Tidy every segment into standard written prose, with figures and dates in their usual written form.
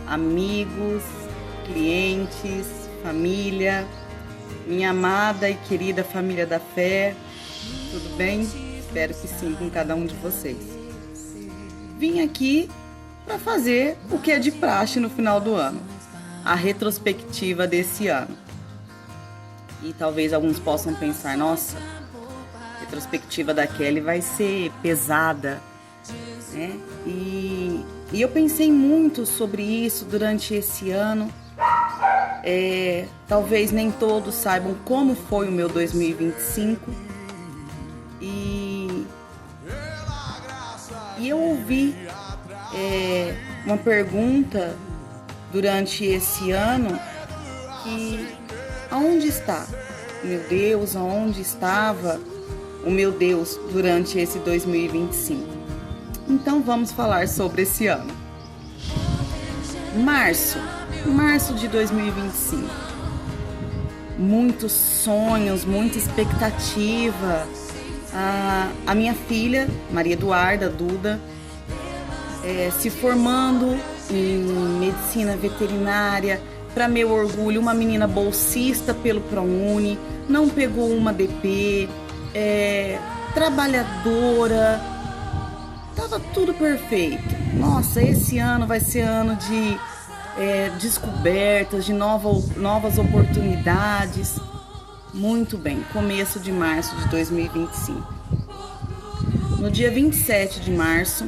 amigos, clientes, família, minha amada e querida família da fé, tudo bem? Espero que sim com cada um de vocês. Vim aqui para fazer o que é de praxe no final do ano, a retrospectiva desse ano. E talvez alguns possam pensar, nossa, a retrospectiva da Kelly vai ser pesada, né? E eu pensei muito sobre isso durante esse ano. Talvez nem todos saibam como foi o meu 2025. E eu ouvi uma pergunta durante esse ano que aonde está meu Deus, aonde estava o meu Deus durante esse 2025? Então vamos falar sobre esse ano. Março de 2025. Muitos sonhos, muita expectativa. A minha filha, Maria Eduarda Duda, se formando em medicina veterinária. Para meu orgulho, uma menina bolsista pelo ProUni, não pegou uma DP, trabalhadora, tava tudo perfeito. Nossa, esse ano vai ser ano de descobertas, de novas oportunidades. Muito bem, começo de março de 2025. No dia 27 de março,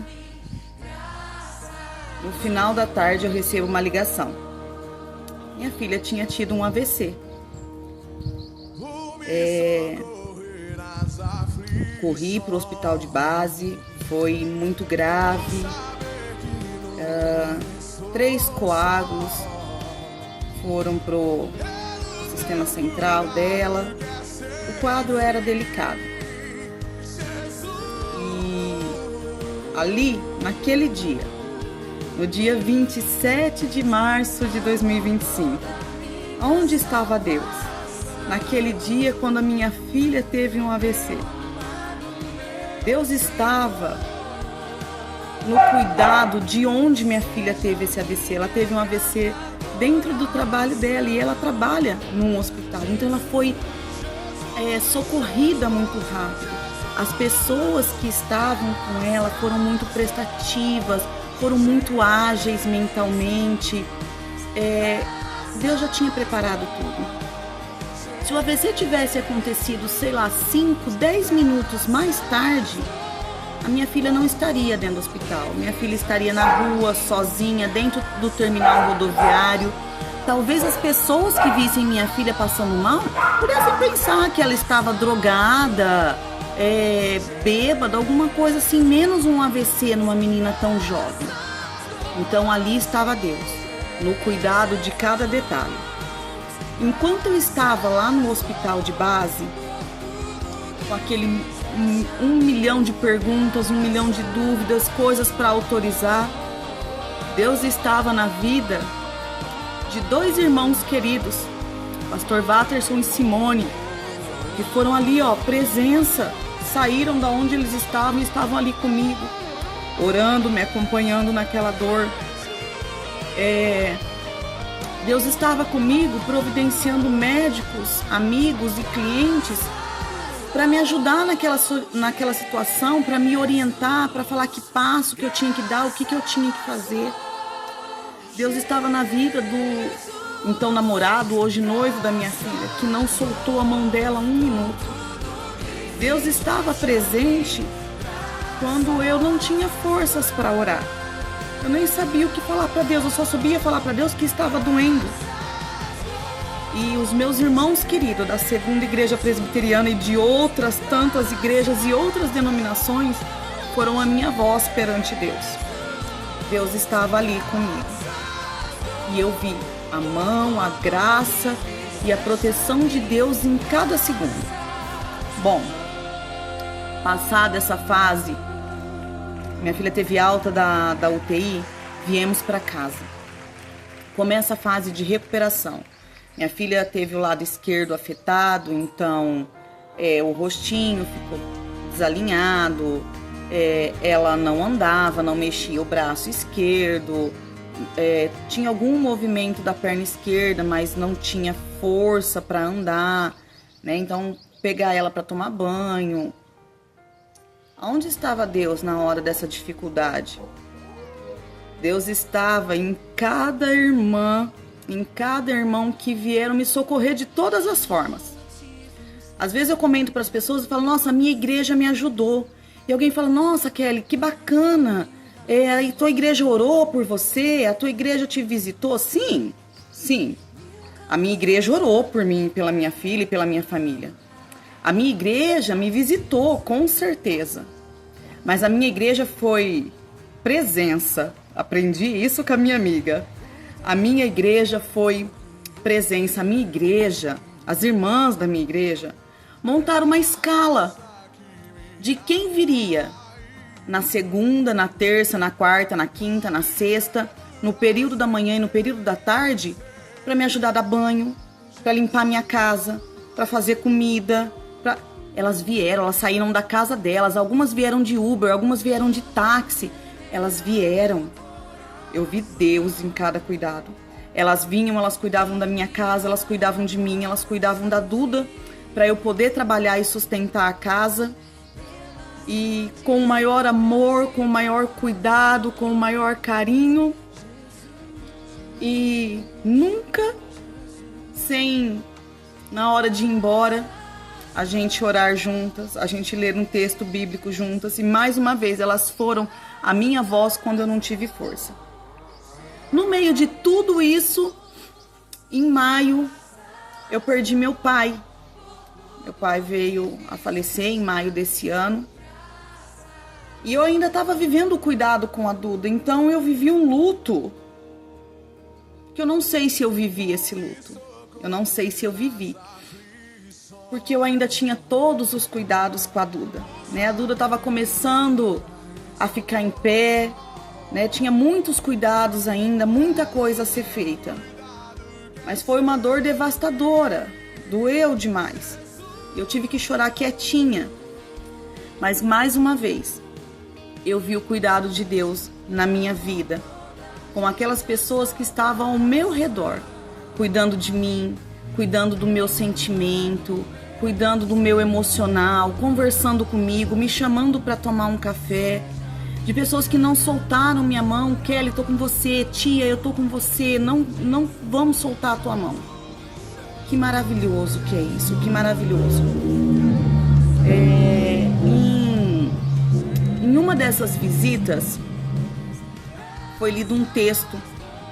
no final da tarde, eu recebo uma ligação. Minha filha tinha tido um AVC. Corri para o hospital de base, foi muito grave. 3 coágulos foram pro sistema central dela. O quadro era delicado. E ali, naquele dia, no dia 27 de março de 2025, onde estava Deus? Naquele dia, quando a minha filha teve um AVC. Deus estava no cuidado de onde minha filha teve esse AVC. Ela teve um AVC dentro do trabalho dela e ela trabalha num hospital. Então ela foi socorrida muito rápido. As pessoas que estavam com ela foram muito prestativas, foram muito ágeis mentalmente. Deus já tinha preparado tudo. Se o AVC tivesse acontecido, 5, 10 minutos mais tarde, a minha filha não estaria dentro do hospital. Minha filha estaria na rua, sozinha, dentro do terminal rodoviário. Talvez as pessoas que vissem minha filha passando mal pudessem pensar que ela estava drogada, bêbada, alguma coisa assim, menos um AVC numa menina tão jovem. Então ali estava Deus, no cuidado de cada detalhe. Enquanto eu estava lá no hospital de base, com aquele 1 milhão de perguntas, 1 milhão de dúvidas, coisas para autorizar, Deus estava na vida de 2 irmãos queridos, Pastor Watterson e Simone, que foram ali, presença, saíram da onde eles estavam e estavam ali comigo, orando, me acompanhando naquela dor. Deus estava comigo, providenciando médicos, amigos e clientes para me ajudar naquela situação, para me orientar, para falar que passo que eu tinha que dar, o que eu tinha que fazer. Deus estava na vida do então namorado, hoje noivo da minha filha, que não soltou a mão dela 1 minuto. Deus estava presente quando eu não tinha forças para orar. Eu nem sabia o que falar para Deus, eu só sabia falar para Deus que estava doendo. E os meus irmãos queridos da Segunda Igreja Presbiteriana e de outras tantas igrejas e outras denominações foram a minha voz perante Deus. Deus estava ali comigo. E eu vi a mão, a graça e a proteção de Deus em cada segundo. Bom, passada essa fase, minha filha teve alta da UTI, viemos para casa. Começa a fase de recuperação. Minha filha teve o lado esquerdo afetado, então o rostinho ficou desalinhado, ela não andava, não mexia o braço esquerdo, tinha algum movimento da perna esquerda, mas não tinha força para andar, né? Então, pegar ela para tomar banho. Aonde estava Deus na hora dessa dificuldade? Deus estava em cada irmã, em cada irmão que vieram me socorrer de todas as formas. Às vezes eu comento para as pessoas e falo, nossa, a minha igreja me ajudou. E alguém fala, nossa, Kelly, que bacana. A tua igreja orou por você? A tua igreja te visitou? Sim, sim. A minha igreja orou por mim, pela minha filha e pela minha família. A minha igreja me visitou, com certeza. Mas a minha igreja foi presença. Aprendi isso com a minha amiga. A minha igreja foi presença. A minha igreja, as irmãs da minha igreja, montaram uma escala de quem viria na segunda, na terça, na quarta, na quinta, na sexta, no período da manhã e no período da tarde, para me ajudar a dar banho, para limpar minha casa, para fazer comida. Elas vieram, elas saíram da casa delas, algumas vieram de Uber, algumas vieram de táxi. Elas vieram. Eu vi Deus em cada cuidado. Elas vinham, elas cuidavam da minha casa, elas cuidavam de mim, elas cuidavam da Duda, para eu poder trabalhar e sustentar a casa. E com o maior amor, com o maior cuidado, com o maior carinho. E nunca sem, na hora de ir embora, a gente orar juntas, a gente ler um texto bíblico juntas. E mais uma vez, elas foram a minha voz quando eu não tive força. No meio de tudo isso, em maio, eu perdi meu pai. Meu pai veio a falecer em maio desse ano. E eu ainda estava vivendo o cuidado com a Duda. Então eu vivi um luto. Que eu não sei se eu vivi esse luto. Eu não sei se eu vivi. Porque eu ainda tinha todos os cuidados com a Duda, né? A Duda estava começando a ficar em pé, né? Tinha muitos cuidados ainda, muita coisa a ser feita. Mas foi uma dor devastadora, doeu demais. Eu tive que chorar quietinha. Mas mais uma vez, eu vi o cuidado de Deus na minha vida, com aquelas pessoas que estavam ao meu redor, cuidando de mim, cuidando do meu sentimento, cuidando do meu emocional, conversando comigo, me chamando para tomar um café, de pessoas que não soltaram minha mão. Kelly, tô com você. Tia, eu tô com você. Não vamos soltar a tua mão. Que maravilhoso que é isso, que maravilhoso. Em uma dessas visitas, foi lido um texto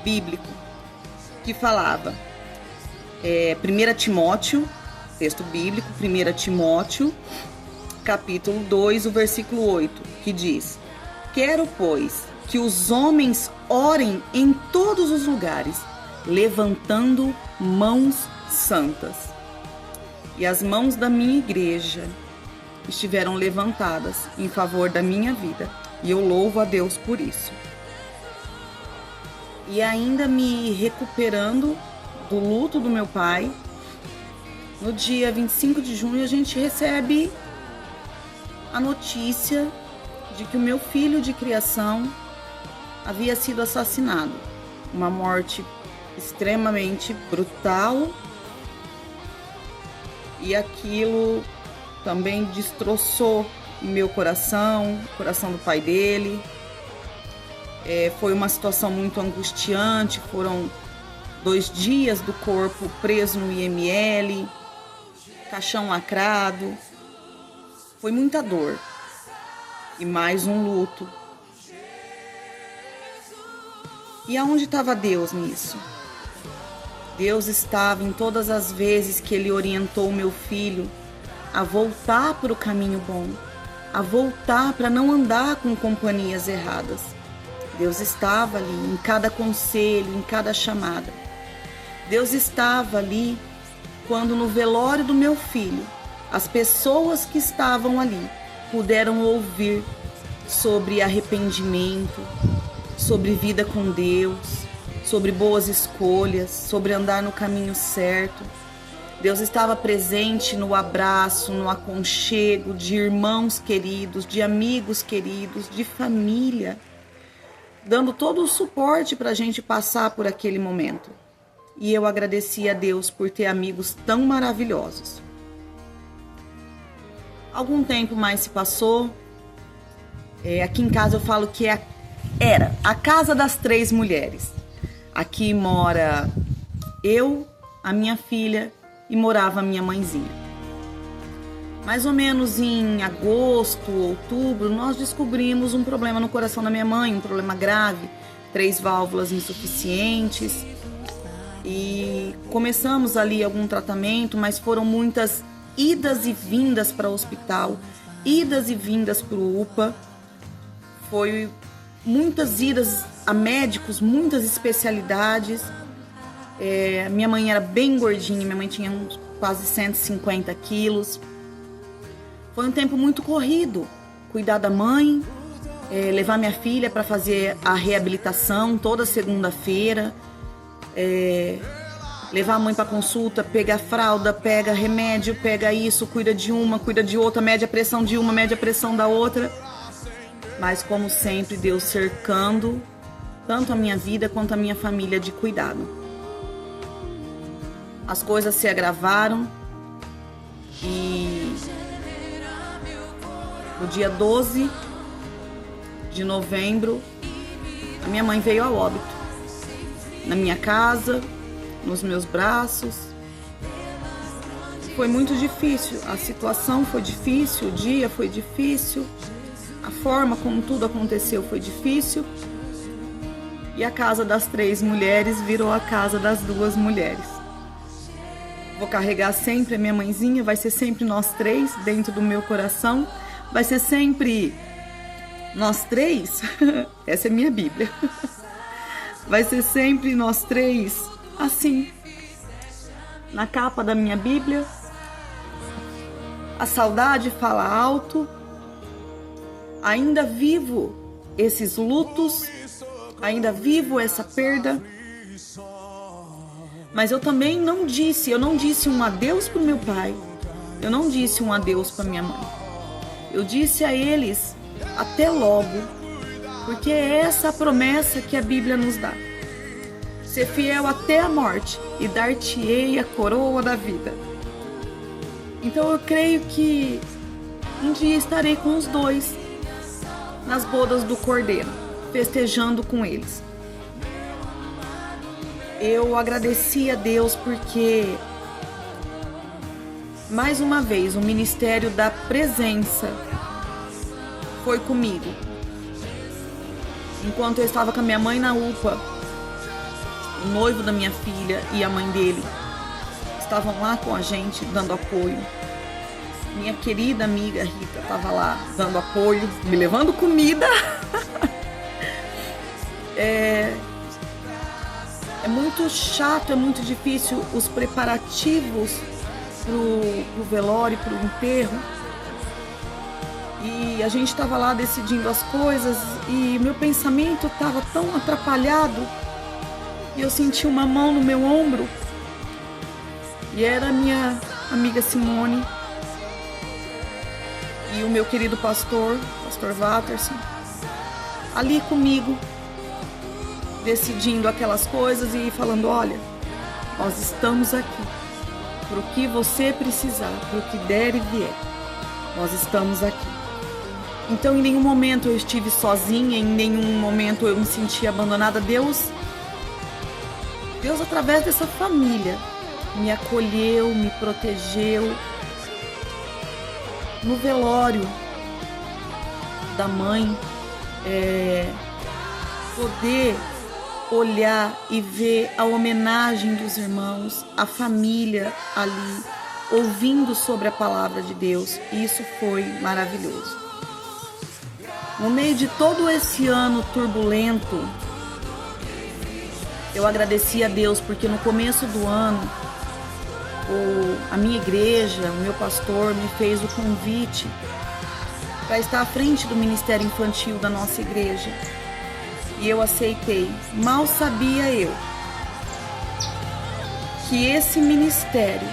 bíblico que falava, 1 Timóteo, texto bíblico, 1 Timóteo, capítulo 2, o versículo 8, que diz: quero, pois, que os homens orem em todos os lugares, levantando mãos santas. E as mãos da minha igreja estiveram levantadas em favor da minha vida, e eu louvo a Deus por isso. E ainda me recuperando do luto do meu pai, no dia 25 de junho a gente recebe a notícia de que o meu filho de criação havia sido assassinado. Uma morte extremamente brutal, e aquilo também destroçou o meu coração, o coração do pai dele. Foi uma situação muito angustiante, foram 2 dias do corpo preso no IML, caixão lacrado, foi muita dor e mais um luto. E aonde estava Deus nisso? Deus estava em todas as vezes que Ele orientou o meu filho a voltar para o caminho bom, a voltar para não andar com companhias erradas. Deus estava ali em cada conselho, em cada chamada. Deus estava ali quando no velório do meu filho, as pessoas que estavam ali puderam ouvir sobre arrependimento, sobre vida com Deus, sobre boas escolhas, sobre andar no caminho certo. Deus estava presente no abraço, no aconchego de irmãos queridos, de amigos queridos, de família. dando todo o suporte para a gente passar por aquele momento. E eu agradeci a Deus por ter amigos tão maravilhosos. Algum tempo mais se passou. Aqui em casa eu falo que era a casa das 3 mulheres. Aqui mora eu, a minha filha e morava a minha mãezinha. Mais ou menos em agosto, outubro, nós descobrimos um problema no coração da minha mãe, um problema grave, 3 válvulas insuficientes. E começamos ali algum tratamento, mas foram muitas idas e vindas para o hospital, idas e vindas para o UPA. Foi muitas idas a médicos, muitas especialidades. Minha mãe era bem gordinha, minha mãe tinha quase 150 quilos. Foi um tempo muito corrido, cuidar da mãe, levar minha filha para fazer a reabilitação toda segunda-feira, levar a mãe para consulta, pegar fralda, pega remédio, pega isso, cuida de uma, cuida de outra, mede a pressão de uma, mede a pressão da outra. Mas como sempre, Deus cercando tanto a minha vida quanto a minha família de cuidado. As coisas se agravaram e no dia 12 de novembro, a minha mãe veio a óbito. Na minha casa, nos meus braços. Foi muito difícil, a situação foi difícil, o dia foi difícil, a forma como tudo aconteceu foi difícil. E a casa das 3 mulheres virou a casa das 2 mulheres. Vou carregar sempre a minha mãezinha, vai ser sempre nós 3 dentro do meu coração. Vai ser sempre nós 3, essa é minha Bíblia. Vai ser sempre nós 3, assim, na capa da minha Bíblia. A saudade fala alto. Ainda vivo esses lutos, ainda vivo essa perda. Mas eu também não disse um adeus para o meu pai. Eu não disse um adeus para minha mãe. Eu disse a eles até logo, porque é essa a promessa que a Bíblia nos dá. Ser fiel até a morte e dar-te-ei a coroa da vida. Então eu creio que um dia estarei com os 2 nas bodas do Cordeiro, festejando com eles. Eu agradeci a Deus porque, mais uma vez, o ministério da presença foi comigo. Enquanto eu estava com a minha mãe na UPA, o noivo da minha filha e a mãe dele estavam lá com a gente, dando apoio. Minha querida amiga Rita estava lá, dando apoio, me levando comida. É muito chato, é muito difícil os preparativos pro velório, pro enterro. E a gente estava lá decidindo as coisas e meu pensamento estava tão atrapalhado. E eu senti uma mão no meu ombro. E era a minha amiga Simone e o meu querido pastor Watterson, ali comigo, decidindo aquelas coisas e falando: olha, nós estamos aqui para o que você precisar, para o que der e vier, nós estamos aqui. Então em nenhum momento eu estive sozinha, em nenhum momento eu me senti abandonada. Deus através dessa família me acolheu, me protegeu. No velório da mãe, poder olhar e ver a homenagem dos irmãos, a família ali, ouvindo sobre a palavra de Deus, isso foi maravilhoso. No meio de todo esse ano turbulento, eu agradeci a Deus porque no começo do ano, a minha igreja, o meu pastor me fez o convite para estar à frente do ministério infantil da nossa igreja. E eu aceitei. Mal sabia eu que esse ministério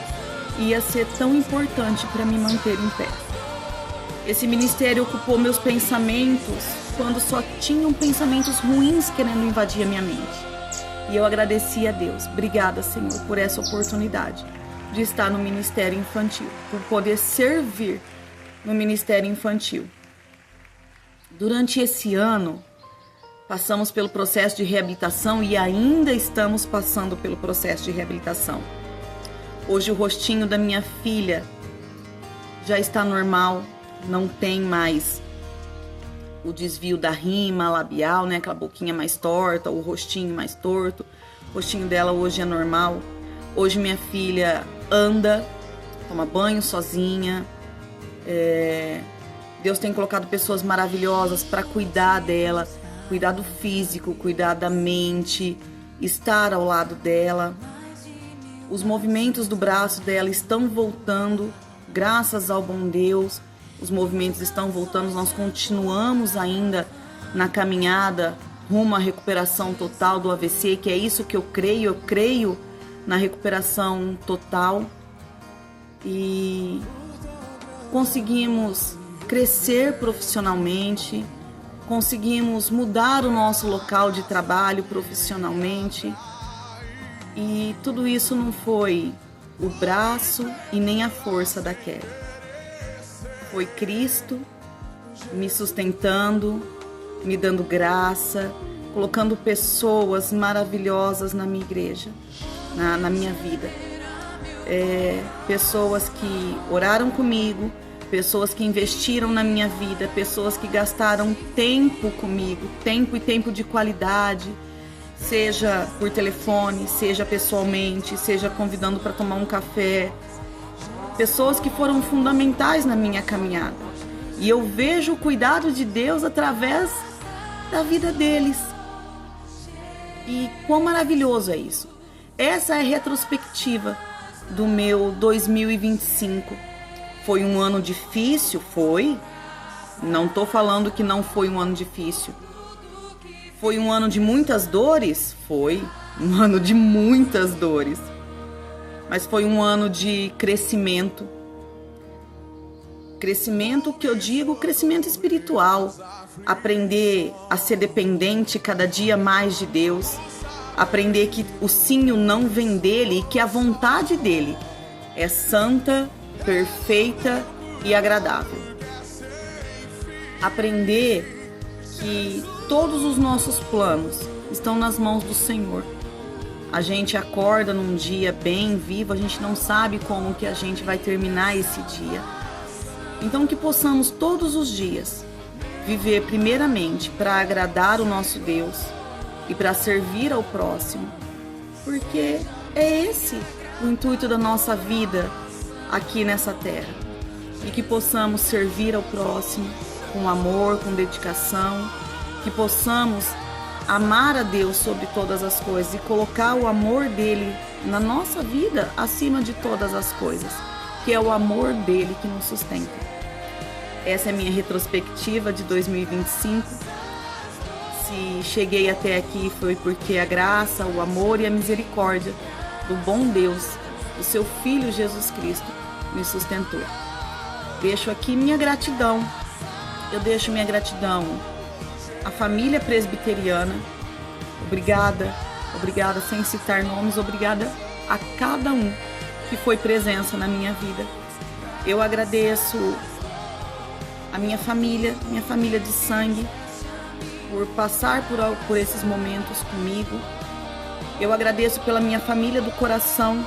ia ser tão importante para me manter em pé. Esse ministério ocupou meus pensamentos quando só tinham pensamentos ruins querendo invadir a minha mente. E eu agradeci a Deus. Obrigada, Senhor, por essa oportunidade de estar no Ministério Infantil, por poder servir no Ministério Infantil. Durante esse ano, passamos pelo processo de reabilitação e ainda estamos passando pelo processo de reabilitação. Hoje o rostinho da minha filha já está normal, não tem mais o desvio da rima labial, né? Aquela boquinha mais torta, o rostinho mais torto. O rostinho dela hoje é normal. Hoje minha filha anda, toma banho sozinha. Deus tem colocado pessoas maravilhosas para cuidar dela, cuidar do físico, cuidar da mente, estar ao lado dela. Os movimentos do braço dela estão voltando, graças ao bom Deus. Os movimentos estão voltando, nós continuamos ainda na caminhada rumo à recuperação total do AVC, que é isso que eu creio na recuperação total. E conseguimos crescer profissionalmente, conseguimos mudar o nosso local de trabalho profissionalmente. E tudo isso não foi o braço e nem a força da Kelly. Foi Cristo me sustentando, me dando graça, colocando pessoas maravilhosas na minha igreja, na minha vida. Pessoas que oraram comigo, pessoas que investiram na minha vida, pessoas que gastaram tempo comigo, tempo de qualidade, seja por telefone, seja pessoalmente, seja convidando para tomar um café. Pessoas que foram fundamentais na minha caminhada. E eu vejo o cuidado de Deus através da vida deles. E quão maravilhoso é isso. Essa é a retrospectiva do meu 2025. Foi um ano difícil? Foi. Não estou falando que não foi um ano difícil. Foi um ano de muitas dores? Foi. Um ano de muitas dores. Mas foi um ano de crescimento. Crescimento que eu digo, crescimento espiritual. Aprender a ser dependente cada dia mais de Deus. Aprender que o sim e o não vem dele e que a vontade dele é santa, perfeita e agradável. Aprender que todos os nossos planos estão nas mãos do Senhor. A gente acorda num dia bem vivo, a gente não sabe como que a gente vai terminar esse dia. Então que possamos todos os dias viver primeiramente para agradar o nosso Deus e para servir ao próximo, porque é esse o intuito da nossa vida aqui nessa terra. E que possamos servir ao próximo com amor, com dedicação, que possamos amar a Deus sobre todas as coisas e colocar o amor dele na nossa vida acima de todas as coisas, que é o amor dele que nos sustenta. Essa é a minha retrospectiva de 2025. Se cheguei até aqui foi porque a graça, o amor e a misericórdia do bom Deus, do seu Filho Jesus Cristo, me sustentou. Deixo aqui minha gratidão. Eu deixo minha gratidão a família presbiteriana, obrigada sem citar nomes, obrigada a cada um que foi presença na minha vida. Eu agradeço a minha família de sangue, por passar por esses momentos comigo. Eu agradeço pela minha família do coração.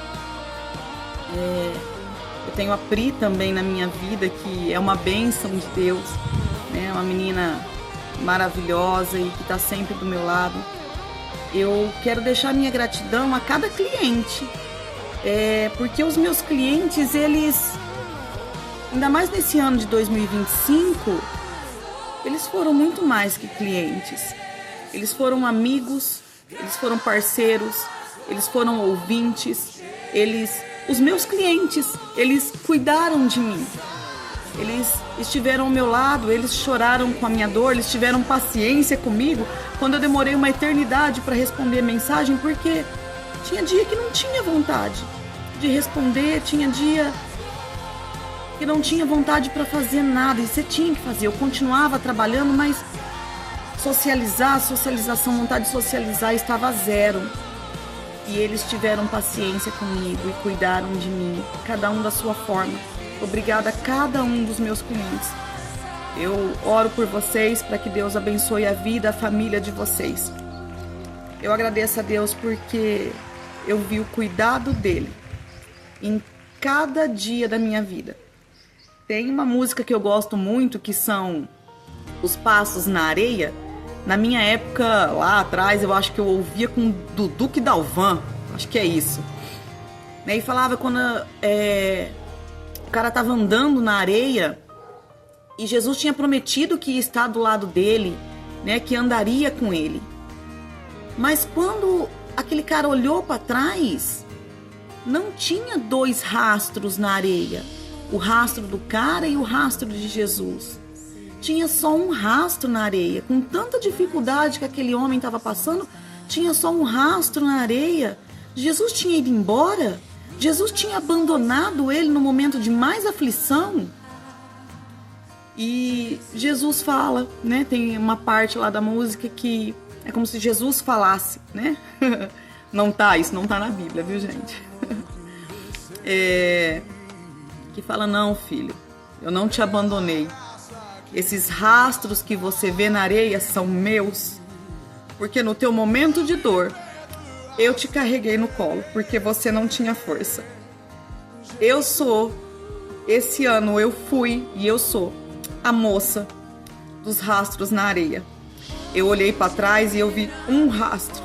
Eu tenho a Pri também na minha vida, que é uma bênção de Deus, né? Uma menina maravilhosa e que está sempre do meu lado. Eu quero deixar minha gratidão a cada cliente, porque os meus clientes, eles, ainda mais nesse ano de 2025, eles foram muito mais que clientes. Eles foram amigos, eles foram parceiros, eles foram ouvintes, os meus clientes, eles cuidaram de mim. Eles estiveram ao meu lado, eles choraram com a minha dor, eles tiveram paciência comigo quando eu demorei uma eternidade para responder a mensagem, porque tinha dia que não tinha vontade de responder, tinha dia que não tinha vontade para fazer nada, e você tinha que fazer. Eu continuava trabalhando, mas socialização, vontade de socializar estava zero. E eles tiveram paciência comigo e cuidaram de mim, cada um da sua forma. Obrigada a cada um dos meus clientes. Eu oro por vocês para que Deus abençoe a vida, a família de vocês. Eu agradeço a Deus porque eu vi o cuidado dele em cada dia da minha vida. Tem uma música que eu gosto muito, que são Os Passos na Areia. Na minha época, lá atrás, eu acho que eu ouvia com Dudu que Dalvan, acho que é isso. E falava quando o cara estava andando na areia e Jesus tinha prometido que ia estar do lado dele, né, que andaria com ele. Mas quando aquele cara olhou para trás, não tinha dois rastros na areia, o rastro do cara e o rastro de Jesus. Tinha só um rastro na areia. Com tanta dificuldade que aquele homem estava passando, tinha só um rastro na areia. Jesus tinha ido embora? Jesus tinha abandonado ele no momento de mais aflição? E Jesus fala, né? Tem uma parte lá da música que é como se Jesus falasse, né? Isso não tá na Bíblia, viu, gente? Que fala, não, filho, eu não te abandonei. Esses rastros que você vê na areia são meus, porque no teu momento de dor, eu te carreguei no colo, porque você não tinha força. Esse ano eu fui e eu sou a moça dos rastros na areia. Eu olhei para trás e eu vi um rastro,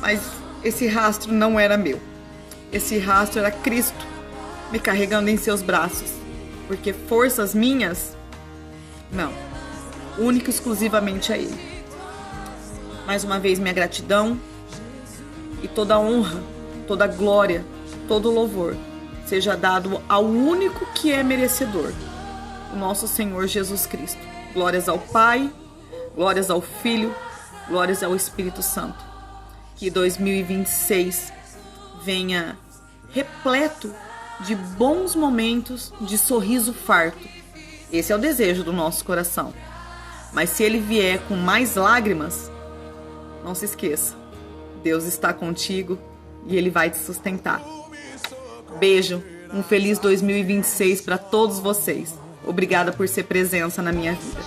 mas esse rastro não era meu. Esse rastro era Cristo me carregando em seus braços, porque forças minhas, não, única e exclusivamente a Ele. Mais uma vez, minha gratidão e toda a honra, toda a glória, todo o louvor seja dado ao único que é merecedor, o nosso Senhor Jesus Cristo. Glórias ao Pai, glórias ao Filho, glórias ao Espírito Santo. Que 2026 venha repleto de bons momentos, de sorriso farto. Esse é o desejo do nosso coração. Mas se ele vier com mais lágrimas, não se esqueça, Deus está contigo e Ele vai te sustentar. Beijo, um feliz 2026 para todos vocês. Obrigada por ser presença na minha vida.